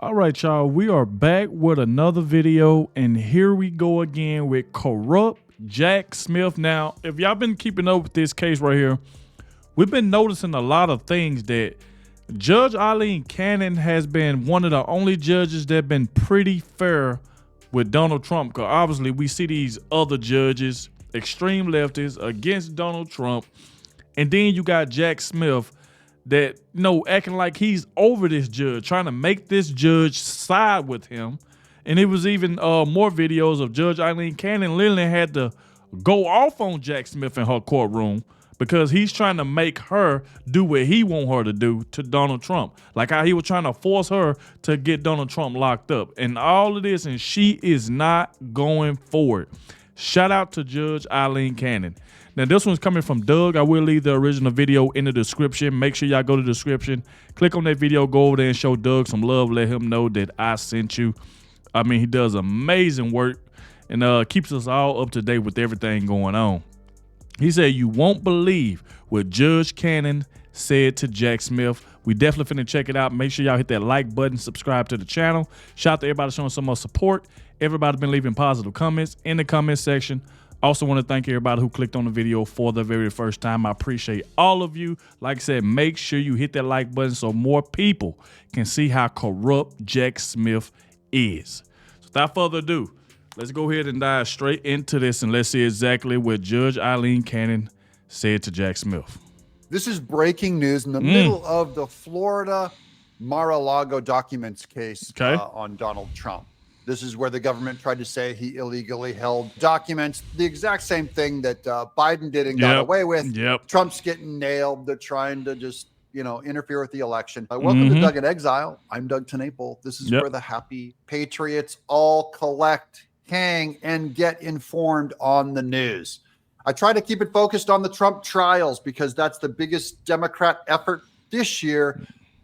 All right, y'all, we are back with another video, and here we go again with corrupt Jack Smith. Now, if y'all been keeping up with this case right here, we've been noticing a lot of things that Judge Aileen Cannon has been one of the only judges that been pretty fair with Donald Trump, because obviously we see these other judges, extreme leftists, against Donald Trump, and then you got Jack Smith that, acting like he's over this judge, trying to make this judge side with him. And it was even more videos of Judge Aileen Cannon literally had to go off on Jack Smith in her courtroom because he's trying to make her do what he want her to do to Donald Trump. Like how he was trying to force her to get Donald Trump locked up and all of this, and she is not going for it. Shout out to Judge Aileen Cannon. Now, this one's coming from Doug. I will leave the original video in the description. Make sure y'all go to the description, click on that video, go over there and show Doug some love. Let him know that I sent you. I mean, he does amazing work and keeps us all up to date with everything going on. He said, "You won't believe what Judge Cannon said to Jack Smith." We definitely finna check it out. Make sure y'all hit that like button, subscribe to the channel. Shout out to everybody showing some more support. Everybody's been leaving positive comments in the comment section. Also want to thank everybody who clicked on the video for the very first time. I appreciate all of you. Like I said, make sure you hit that like button so more people can see how corrupt Jack Smith is. So without further ado, let's go ahead and dive straight into this and let's see exactly what Judge Aileen Cannon said to Jack Smith. This is breaking news in the middle of the Florida Mar-a-Lago documents case on Donald Trump. This is where the government tried to say he illegally held documents, the exact same thing that Biden did and got away with. Trump's getting nailed. They're trying to just, interfere with the election. Welcome to Doug in Exile. I'm Doug Tenaple. This is where the happy patriots all collect, hang, and get informed on the news. I try to keep it focused on the Trump trials because that's the biggest Democrat effort this year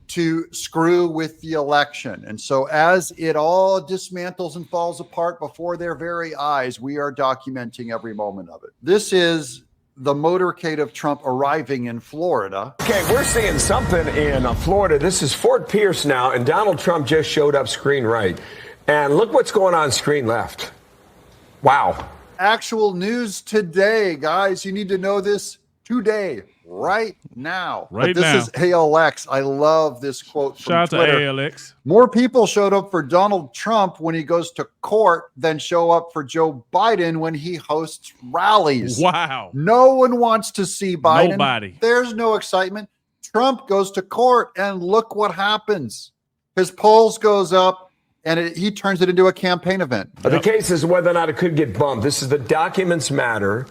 to screw with the election. And so as it all dismantles and falls apart before their very eyes, we are documenting every moment of it. This is the motorcade of Trump arriving in Florida. Okay, we're seeing something in Florida. This is Fort Pierce now, and Donald Trump just showed up screen right. And look what's going on screen left. Wow. Actual news today, guys. You need to know this today. Right now. This is ALX. I love this quote from Shout Twitter. out to ALX. More people showed up for Donald Trump when he goes to court than show up for Joe Biden when he hosts rallies. Wow. No one wants to see Biden. Nobody. There's no excitement. Trump goes to court and look what happens. His polls goes up and he turns it into a campaign event. The case is whether or not it could get bumped. This is the documents matter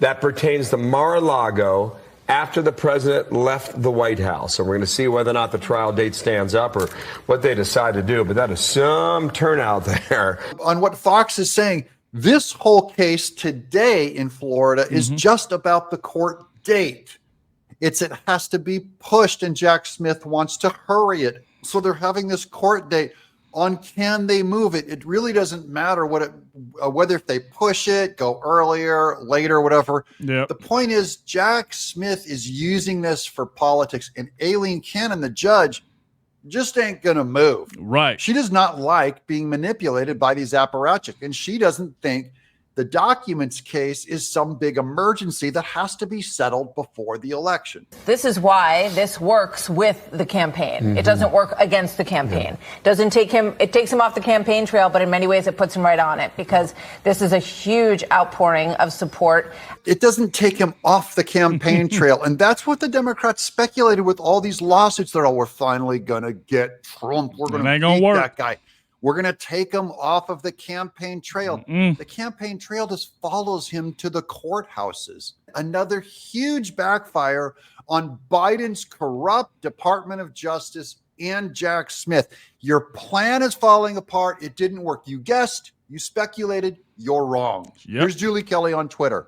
that pertains to Mar-a-Lago after the president left the White House. And we're going to see whether or not the trial date stands up or what they decide to do. But that is some turnout there. On what Fox is saying, this whole case today in Florida is just about the court date. It has to be pushed, and Jack Smith wants to hurry it. So they're having this court date on can they move it. It really doesn't matter whether if they push it, go earlier, later, whatever. The point is Jack Smith is using this for politics, and Aileen Cannon, the judge, just ain't going to move. Right. She does not like being manipulated by these apparatchiks, and she doesn't think the documents case is some big emergency that has to be settled before the election. This is why this works with the campaign. It doesn't work against the campaign. It takes him off the campaign trail, but in many ways it puts him right on it because this is a huge outpouring of support. It doesn't take him off the campaign trail. And that's what the Democrats speculated with all these lawsuits that, we're finally going to get Trump. We're going to beat that guy. We're going to take him off of the campaign trail. The campaign trail just follows him to the courthouses. Another huge backfire on Biden's corrupt Department of Justice and Jack Smith. Your plan is falling apart. It didn't work. You guessed, you speculated, you're wrong. Here's Julie Kelly on Twitter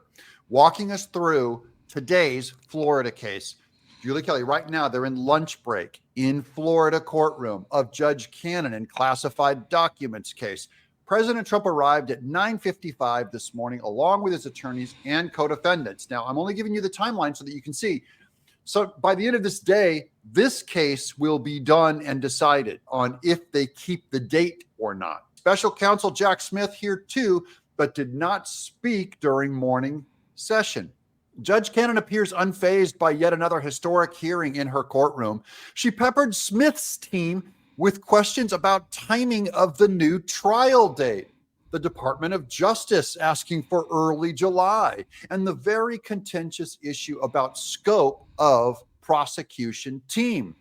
walking us through today's Florida case. Julie Kelly, right now, they're in lunch break in Florida courtroom of Judge Cannon in classified documents case. President Trump arrived at 9:55 this morning, along with his attorneys and co-defendants. Now, I'm only giving you the timeline so that you can see So by the end of this day, this case will be done and decided on if they keep the date or not. Special counsel Jack Smith here too, but did not speak during morning session. Judge Cannon appears unfazed by yet another historic hearing in her courtroom. She peppered Smith's team with questions about timing of the new trial date, the Department of Justice asking for early July, and the very contentious issue about scope of prosecution team.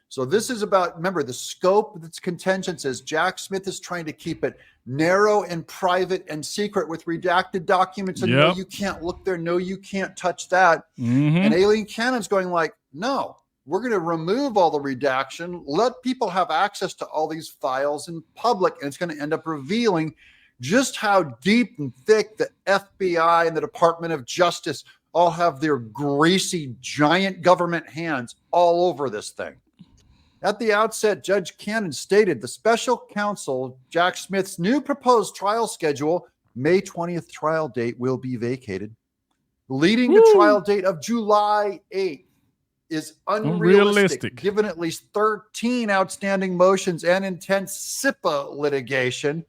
So this is about, remember, the scope that's contention says Jack Smith is trying to keep it narrow and private and secret with redacted documents. And no, you can't look there. No, you can't touch that. And Aileen Cannon's going like, no, we're going to remove all the redaction, let people have access to all these files in public, and it's going to end up revealing just how deep and thick the FBI and the Department of Justice all have their greasy, giant government hands all over this thing. At the outset, Judge Cannon stated the special counsel, Jack Smith's new proposed trial schedule, May 20th trial date will be vacated, leading to trial date of July 8th is unrealistic, given at least 13 outstanding motions and intense SIPA litigation.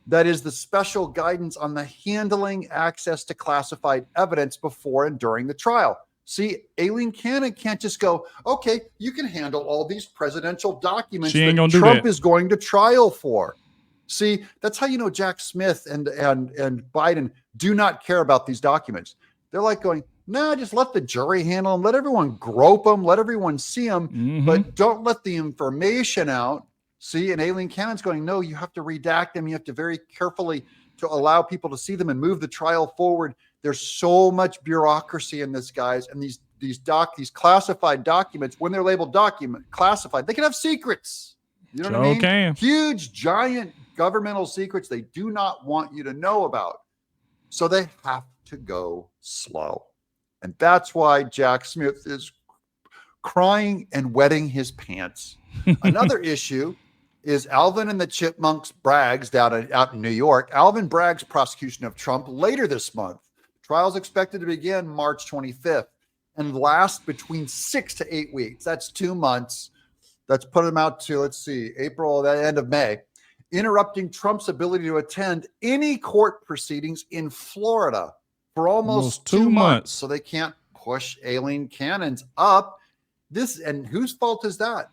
That is the special guidance on the handling access to classified evidence before and during the trial. See, Aileen Cannon can't just go, okay, you can handle all these presidential documents that Trump is going to trial for. See, that's how you know Jack Smith and Biden do not care about these documents. They're like going, no, just let the jury handle them. Let everyone grope them. Let everyone see them. But don't let the information out. See, and Aileen Cannon's going, no, you have to redact them. You have to very carefully to allow people to see them and move the trial forward. There's so much bureaucracy in this, guys. And these classified documents, when they're labeled classified, they can have secrets. You know what I mean? Huge, giant governmental secrets they do not want you to know about. So they have to go slow. And that's why Jack Smith is crying and wetting his pants. Another issue is Alvin and the Chipmunks Bragg's out in New York. Alvin Bragg's prosecution of Trump later this month. Trial's expected to begin March 25th and last between 6 to 8 weeks. That's 2 months. That's put him out to, let's see, April, the end of May, interrupting Trump's ability to attend any court proceedings in Florida for almost 2 months. So they can't push Aileen Cannon's up. And whose fault is that?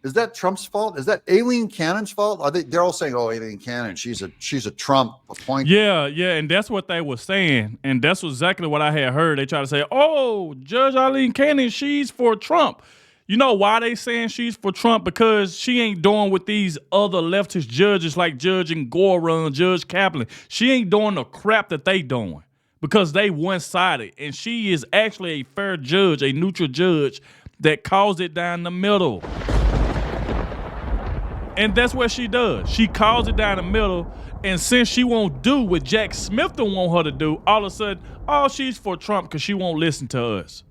Is that Trump's fault? Is that Aileen Cannon's fault? They're all saying, "Oh, Aileen Cannon, she's a Trump appointee." Yeah, and that's what they were saying, and that's exactly what I had heard. They try to say, "Oh, Judge Aileen Cannon, she's for Trump." You know why they saying she's for Trump? Because she ain't doing with these other leftist judges like Judge Engoron, Judge Kaplan. She ain't doing the crap that they doing because they one-sided, and she is actually a fair judge, a neutral judge that calls it down the middle. And that's what she does. She calls it down the middle. And since she won't do what Jack Smith don't want her to do, all of a sudden, oh, she's for Trump because she won't listen to us.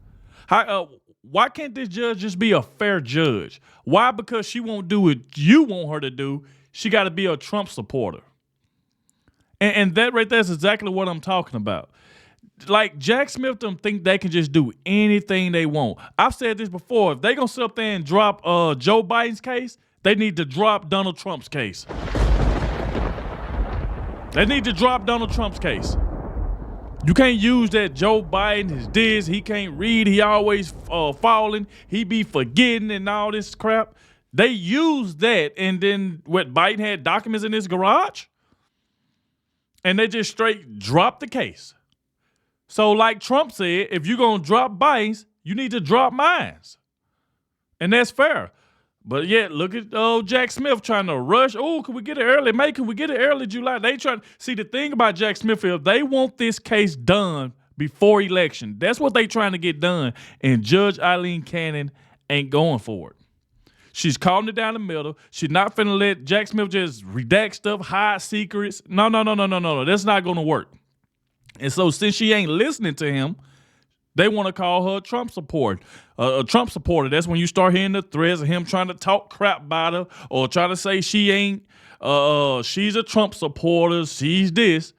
Why can't this judge just be a fair judge? Why? Because she won't do what you want her to do, she got to be a Trump supporter. And that right there is exactly what I'm talking about. Like, Jack Smith them think they can just do anything they want. I've said this before. If they going to sit up there and drop Joe Biden's case, they need to drop Donald Trump's case. They need to drop Donald Trump's case. You can't use that Joe Biden is this, he can't read, he always falling, he be forgetting and all this crap. They use that, and then what, Biden had documents in his garage? And they just straight dropped the case. So like Trump said, if you're going to drop Biden's, you need to drop mine's. And that's fair. But yet, look at Jack Smith trying to rush. Oh, can we get it early May? Can we get it early July? They try. See, the thing about Jack Smith is they want this case done before election. That's what they trying to get done. And Judge Aileen Cannon ain't going for it. She's calling it down the middle. She's not finna let Jack Smith just redact stuff, hide secrets. No. That's not going to work. And so since she ain't listening to him, they want to call her a Trump supporter. A Trump supporter. That's when you start hearing the threads of him trying to talk crap about her or trying to say she ain't, she's a Trump supporter, she's this.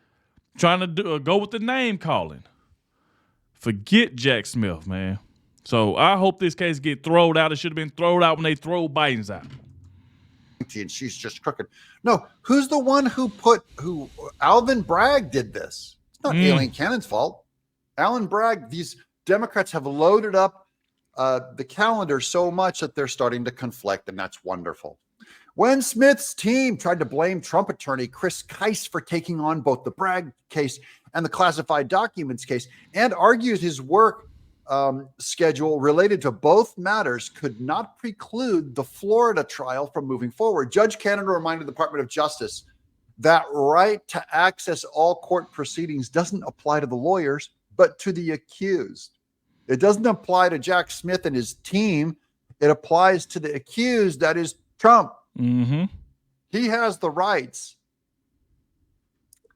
Trying to go with the name calling. Forget Jack Smith, man. So I hope this case get thrown out. It should have been thrown out when they throw Biden's out. And she's just crooked. No, who's the one who Alvin Bragg did this? It's not Aileen Cannon's fault. Alvin Bragg, these Democrats have loaded up the calendar so much that they're starting to conflict, and that's wonderful. When Smith's team tried to blame Trump attorney Chris Kise for taking on both the Bragg case and the classified documents case, and argued his work schedule related to both matters could not preclude the Florida trial from moving forward, Judge Canada reminded the Department of Justice that right to access all court proceedings doesn't apply to the lawyers, but to the accused. It doesn't apply to Jack Smith and his team. It applies to the accused, that is Trump. He has the rights.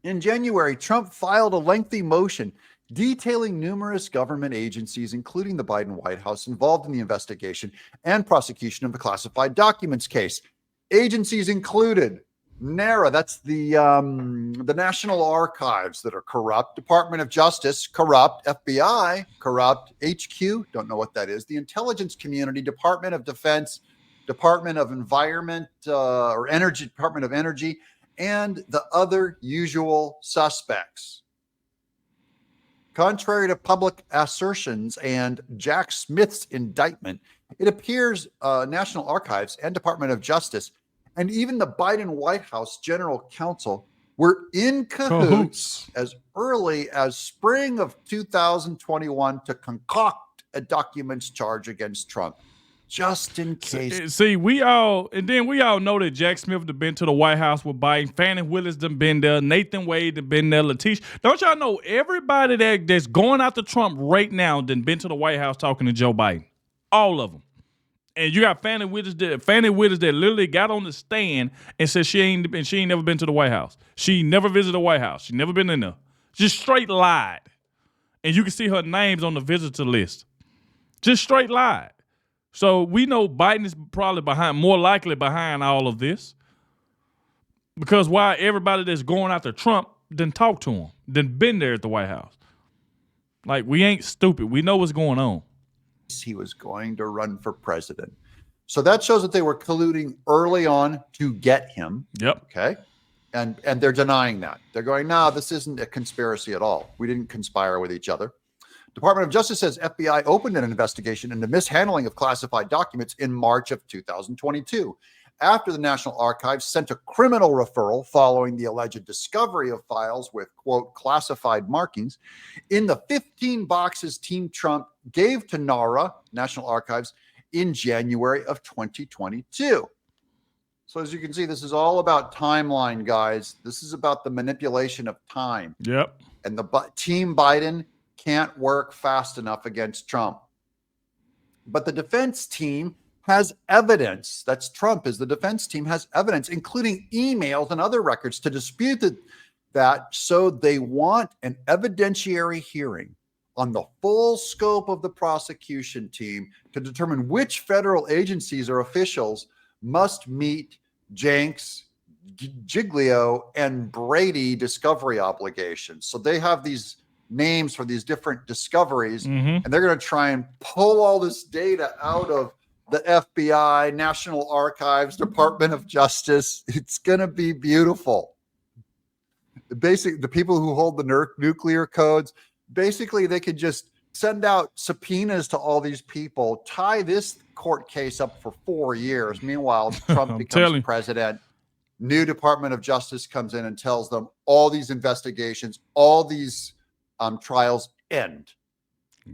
In January, Trump filed a lengthy motion detailing numerous government agencies, including the Biden White House, involved in the investigation and prosecution of the classified documents case. Agencies included NARA, that's the National Archives that are corrupt, Department of Justice, corrupt, FBI, corrupt, HQ, don't know what that is, the Intelligence Community, Department of Defense, Department of Environment or Energy, Department of Energy, and the other usual suspects. Contrary to public assertions and Jack Smith's indictment, it appears National Archives and Department of Justice and even the Biden White House General Counsel were in cahoots as early as spring of 2021 to concoct a documents charge against Trump, just in case. See, we all know that Jack Smith had been to the White House with Biden. Fannie Willis done been there. Nathan Wade done been there. Letitia. Don't y'all know everybody that's going after Trump right now done been to the White House talking to Joe Biden? All of them. And you got Fannie Willis that literally got on the stand and said she ain't never been to the White House. She never visited the White House. She never been in there. Just straight lied. And you can see her names on the visitor list. Just straight lied. So we know Biden is probably more likely behind all of this. Because why everybody that's going after Trump didn't talk to him, didn't been there at the White House. Like, we ain't stupid. We know what's going on. He was going to run for president. So that shows that they were colluding early on to get him. Yep. Okay. And they're denying that. They're going, no, this isn't a conspiracy at all. We didn't conspire with each other. Department of Justice says FBI opened an investigation into mishandling of classified documents in March of 2022, after the National Archives sent a criminal referral following the alleged discovery of files with, quote, classified markings in the 15 boxes Team Trump gave to NARA, National Archives, in January of 2022. So as you can see, this is all about timeline, guys. This is about the manipulation of time. Yep. And the Team Biden can't work fast enough against Trump. But the defense team has evidence. That's Trump, is the defense team has evidence, including emails and other records to dispute that. So they want an evidentiary hearing on the full scope of the prosecution team to determine which federal agencies or officials must meet Jenks, Giglio, and Brady discovery obligations. So they have these names for these different discoveries, and they're going to try and pull all this data out of the FBI, National Archives, Department of Justice. It's going to be beautiful. Basically, the people who hold the nuclear codes, basically they could just send out subpoenas to all these people, tie this court case up for 4 years. Meanwhile, Trump becomes president. New Department of Justice comes in and tells them all these investigations, all these trials end.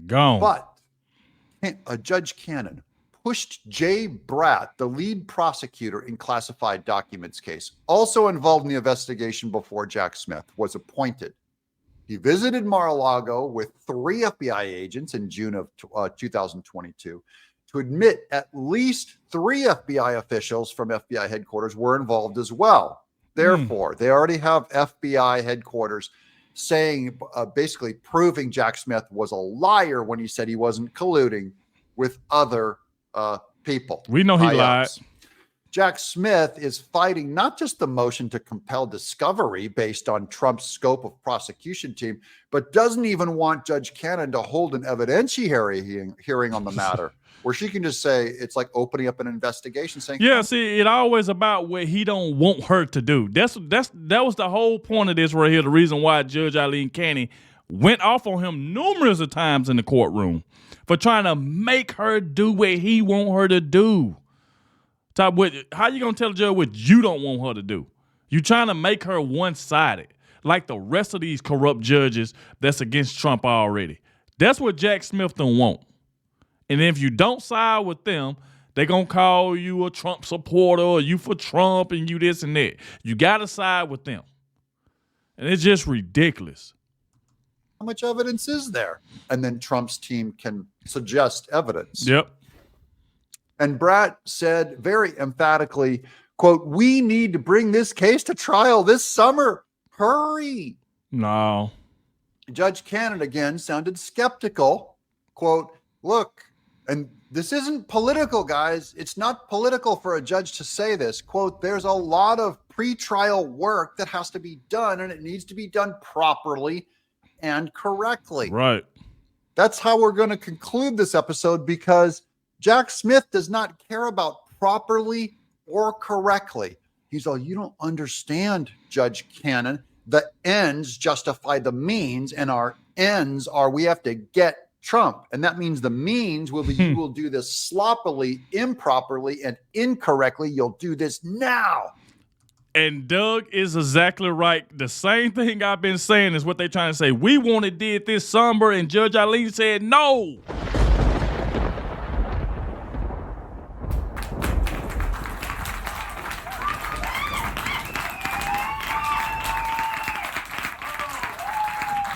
Gone. But Judge Cannon pushed Jay Bratt, the lead prosecutor in classified documents case, also involved in the investigation before Jack Smith was appointed. He visited Mar-a-Lago with 3 FBI agents in June of 2022 to admit at least 3 FBI officials from FBI headquarters were involved as well. Therefore, they already have FBI headquarters saying, basically proving Jack Smith was a liar when he said he wasn't colluding with other people. We know he lied. Jack Smith is fighting not just the motion to compel discovery based on Trump's scope of prosecution team, but doesn't even want Judge Cannon to hold an evidentiary hearing on the matter, where she can just say it's like opening up an investigation saying, yeah, see, it always about what he don't want her to do. That was the whole point of this right here, the reason why Judge Aileen Cannon went off on him numerous of times in the courtroom for trying to make her do what he want her to do. How you gonna tell a judge what you don't want her to do? You trying to make her one-sided, like the rest of these corrupt judges that's against Trump already. That's what Jack Smith don't want. And if you don't side with them, they're gonna call you a Trump supporter or you for Trump and you this and that. You gotta side with them. And it's just ridiculous. how much evidence is there? And then Trump's team can suggest evidence. Yep. And Brat said very emphatically, quote, "We need to bring this case to trial this summer. Hurry." No. Judge Cannon again sounded skeptical. Quote, "Look, and this isn't political, guys. It's not political for a judge to say this. Quote, there's a lot of pretrial work that has to be done, and it needs to be done properly and correctly." Right. That's how we're going to conclude this episode, because Jack Smith does not care about properly or correctly. He's all, "You don't understand, Judge Cannon. The ends justify the means, and our ends are we have to get Trump. And that means the means will be you will do this sloppily, improperly, and incorrectly. You'll do this now." And Doug is exactly right. The same thing I've been saying is what they're trying to say. We wanted did this summer, and Judge Aileen said no.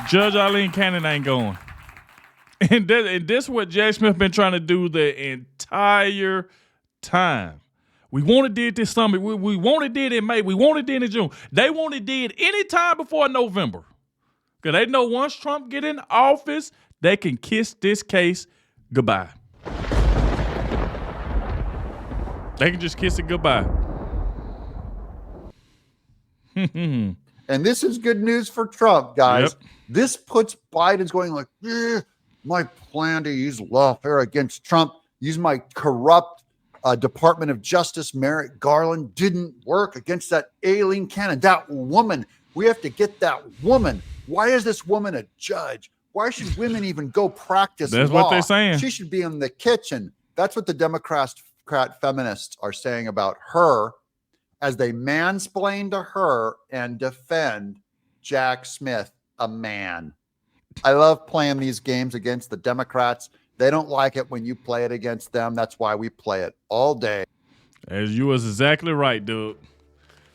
Judge Aileen Cannon ain't going. And this is what Jack Smith been trying to do the entire time. We wanted did this summer. We wanted did in May. We wanted did in June. They wanted did any time before November. Because they know once Trump get in office, they can kiss this case goodbye. They can just kiss it goodbye. And this is good news for Trump, guys. Yep. This puts Biden's going like, my plan to use lawfare against Trump, use my corrupt Department of Justice Merrick Garland didn't work against that Aileen Cannon, that woman. We have to get that woman. Why is this woman a judge? Why should women even go practice That's law? what they're saying. She should be in the kitchen. That's what the Democrat feminists are saying about her, as they mansplain to her and defend Jack Smith, a man. I love playing these games against the Democrats. They don't like it when you play it against them. That's why we play it all day. As you was exactly right, dude.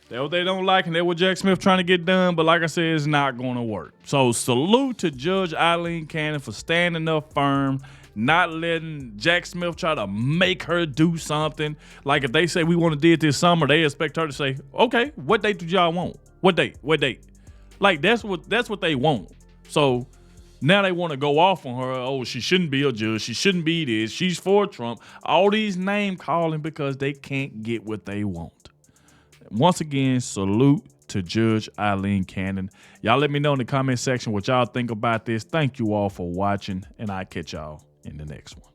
That's what they don't like, and that's what Jack Smith trying to get done, but like I said, it's not going to work. So salute to Judge Aileen Cannon for standing up firm, not letting Jack Smith try to make her do something. Like if they say we want to do it this summer, they expect her to say, okay, what date do y'all want? What date? What date? Like that's what they want. So now they want to go off on her. Oh, she shouldn't be a judge. She shouldn't be this. She's for Trump. All these name calling because they can't get what they want. Once again, salute to Judge Aileen Cannon. Y'all let me know in the comment section what y'all think about this. Thank you all for watching, and I'll catch y'all in the next one.